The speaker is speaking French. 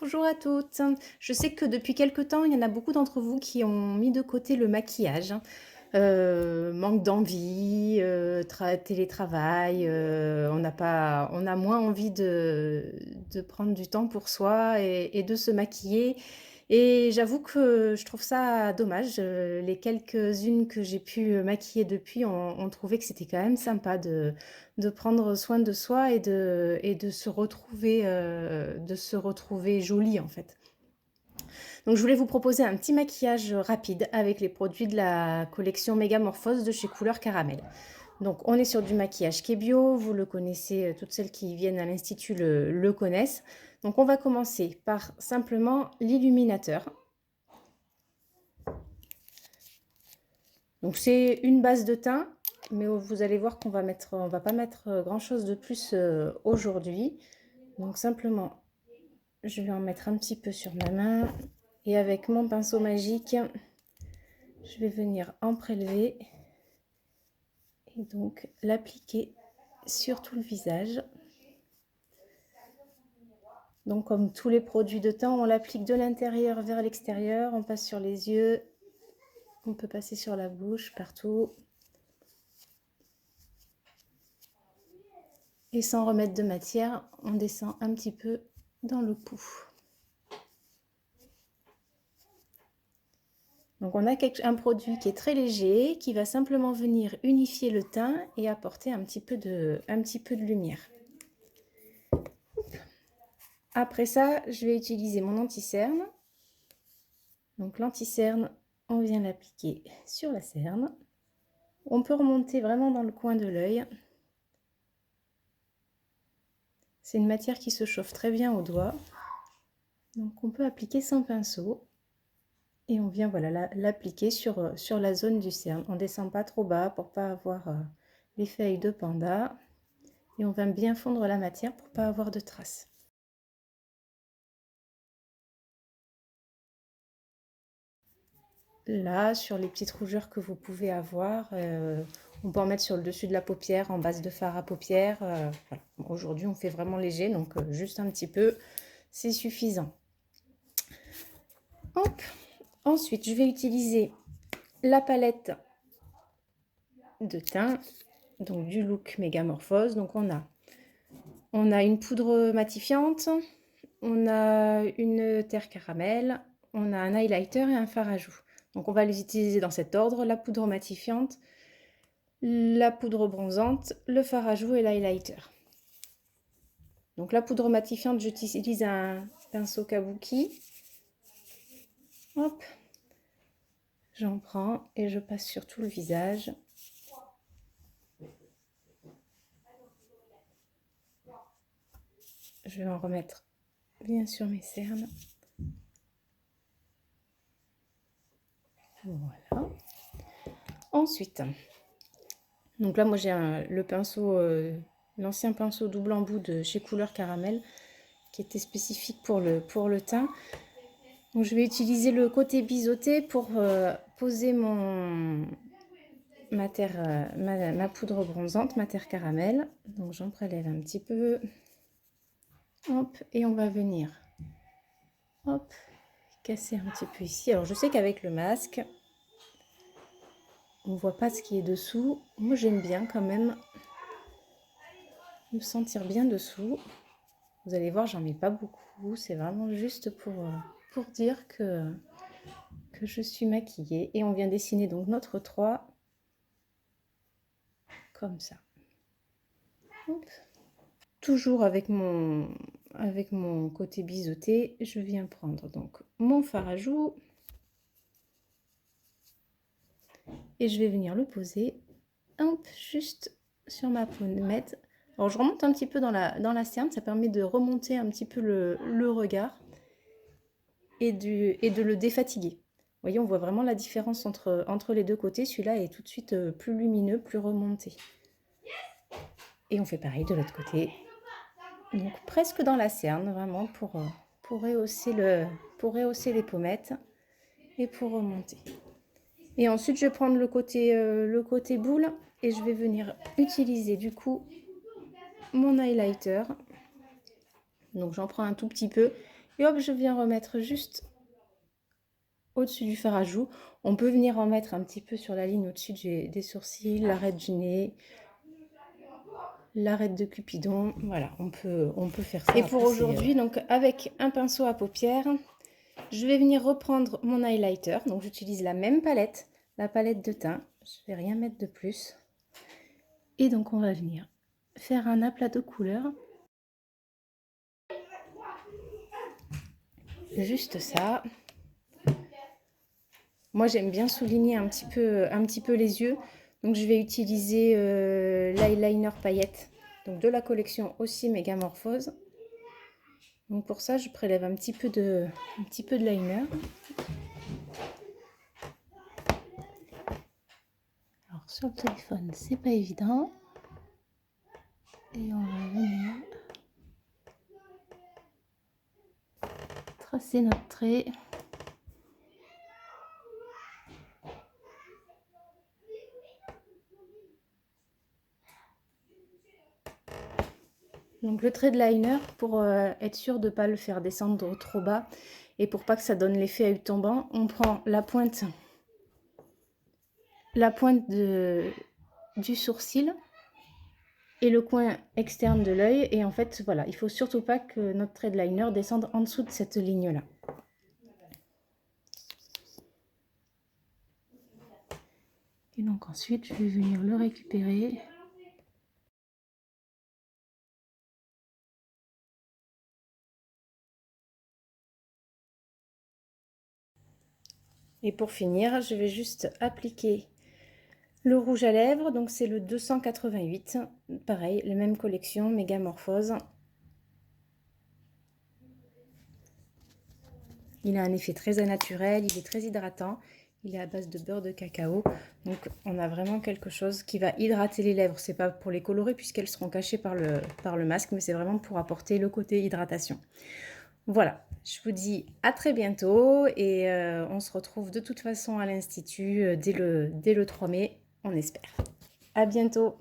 Bonjour à toutes. Je sais que depuis quelque temps, il y en a beaucoup d'entre vous qui ont mis de côté le maquillage, hein. Manque d'envie, télétravail, on a moins envie de prendre du temps pour soi et de se maquiller et j'avoue que je trouve ça dommage. Les quelques-unes que j'ai pu, maquiller depuis ont trouvé que c'était quand même sympa de prendre soin de soi et de se retrouver jolie, en fait. Donc je voulais vous proposer un petit maquillage rapide avec les produits de la collection Mégamorphose de chez Couleur Caramel. Donc on est sur du maquillage qui est bio, vous le connaissez, toutes celles qui viennent à l'institut le connaissent. Donc on va commencer par simplement l'illuminateur. Donc c'est une base de teint, mais vous allez voir qu'on va pas mettre grand chose de plus aujourd'hui. Donc simplement, je vais en mettre un petit peu sur ma main et avec mon pinceau magique, je vais venir en prélever et donc l'appliquer sur tout le visage. Donc comme tous les produits de teint, on l'applique de l'intérieur vers l'extérieur, on passe sur les yeux, on peut passer sur la bouche, partout. Et sans remettre de matière, on descend un petit peu dans le cou. Donc on a un produit qui est très léger, qui va simplement venir unifier le teint et apporter un petit peu de lumière. Après ça, je vais utiliser mon anti-cerne. Donc l'anti-cerne, on vient l'appliquer sur la cerne. On peut remonter vraiment dans le coin de l'œil. C'est une matière qui se chauffe très bien au doigt. Donc on peut appliquer sans pinceau. Et on vient voilà, l'appliquer sur la zone du cerne. On ne descend pas trop bas pour ne pas avoir l'effet œil de panda. Et on va bien fondre la matière pour ne pas avoir de traces. Là, sur les petites rougeurs que vous pouvez avoir, on peut en mettre sur le dessus de la paupière, en base de fard à paupières. Voilà. Aujourd'hui, on fait vraiment léger, donc juste un petit peu, c'est suffisant. Hop. Ensuite, je vais utiliser la palette de teint, donc du look Mégamorphose. Donc on a une poudre matifiante, on a une terre caramel, on a un highlighter et un fard à joues. Donc on va les utiliser dans cet ordre, la poudre matifiante, la poudre bronzante, le fard à joues et l'highlighter. Donc la poudre matifiante, j'utilise un pinceau kabuki. Hop, j'en prends et je passe sur tout le visage. Je vais en remettre bien sur mes cernes. Voilà. Ensuite, donc là moi j'ai le pinceau, l'ancien pinceau double embout de chez Couleur Caramel qui était spécifique pour le teint. Donc je vais utiliser le côté biseauté pour poser ma poudre bronzante, ma terre caramel. Donc j'en prélève un petit peu. Hop, et on va venir hop, casser un petit peu ici. Alors je sais qu'avec le masque, on ne voit pas ce qui est dessous. Moi j'aime bien quand même me sentir bien dessous. Vous allez voir, j'en mets pas beaucoup. C'est vraiment juste pour dire que je suis maquillée. Et on vient dessiner donc notre 3 comme ça. Hop. Toujours avec mon côté biseauté, je viens prendre donc mon fard à joues et je vais venir le poser hop, juste sur ma pommette. Alors je remonte un petit peu dans la cerne, ça permet de remonter un petit peu le regard et de le défatiguer. Vous voyez, on voit vraiment la différence entre les deux côtés. Celui-là est tout de suite plus lumineux, plus remonté. Et on fait pareil de l'autre côté. Donc presque dans la cerne, vraiment pour rehausser les pommettes et pour remonter. Et ensuite, je vais prendre le côté boule et je vais venir utiliser du coup mon highlighter. Donc j'en prends un tout petit peu Et hop, je viens remettre juste au-dessus du fard à joues. On peut venir en mettre un petit peu sur la ligne au-dessus des sourcils, l'arête du nez, l'arête de Cupidon. Voilà, on peut faire ça. Et pour aujourd'hui, donc avec un pinceau à paupières, je vais venir reprendre mon highlighter. Donc j'utilise la même palette, la palette de teint. Je vais rien mettre de plus. Et donc on va venir faire un aplat de couleurs. Juste ça. Moi j'aime bien souligner un petit peu les yeux. Donc je vais utiliser l'eyeliner paillette. Donc de la collection aussi Mégamorphose. Donc pour ça je prélève un petit peu de liner. Alors sur le téléphone c'est pas évident. Et on va venir tracer notre trait. Donc le trait de liner, pour être sûr de ne pas le faire descendre trop bas et pour pas que ça donne l'effet œil tombant, on prend la pointe du sourcil et le coin externe de l'œil. Et en fait, voilà, il faut surtout pas que notre trait de liner descende en dessous de cette ligne-là. Et donc ensuite, je vais venir le récupérer. Et pour finir, je vais juste appliquer le rouge à lèvres. Donc c'est le 288. Pareil, la même collection, Mégamorphose. Il a un effet très naturel, il est très hydratant. Il est à base de beurre de cacao. Donc on a vraiment quelque chose qui va hydrater les lèvres. C'est pas pour les colorer puisqu'elles seront cachées par le masque, mais c'est vraiment pour apporter le côté hydratation. Voilà, je vous dis à très bientôt et on se retrouve de toute façon à l'Institut dès le 3 mai, on espère. À bientôt.